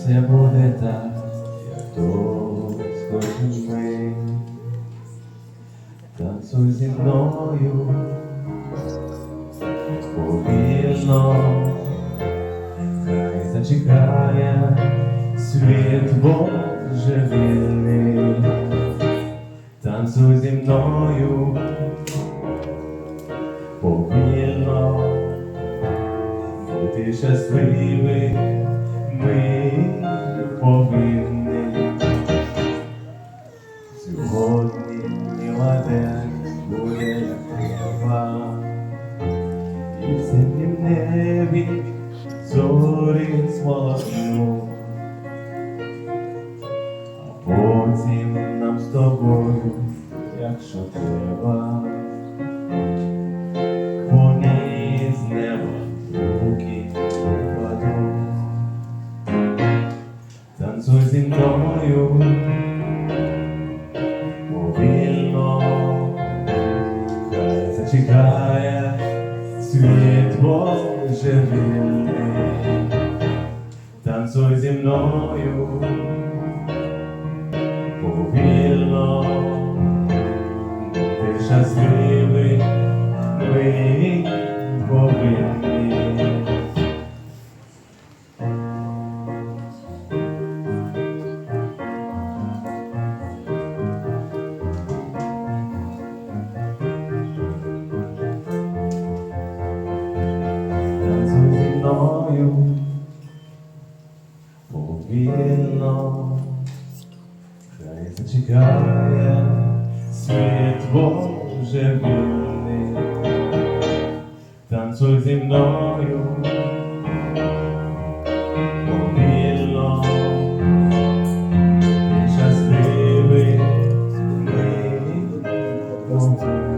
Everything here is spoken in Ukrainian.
все буде так, як тут схочем ми. Танцуй зі мною повільно, хай зачекає світ божевільний. Танцуй зі мною повільно, бути щасливий ми повинні. Сьогодні мила день буде як треба, і в синім небі зорі смолотну, а потім нам з тобою, якщо треба, вони з неба руки покладуть. Танцуй зі мною повільно, хай зачекає світ божевільний. Танцуй зі мною повільно, бути щасливий ми повинні. Танцуй зі мною повільно, хай зачекає світ божевільний. Танцуй зі мною повільно, ти щасливий ми повинні.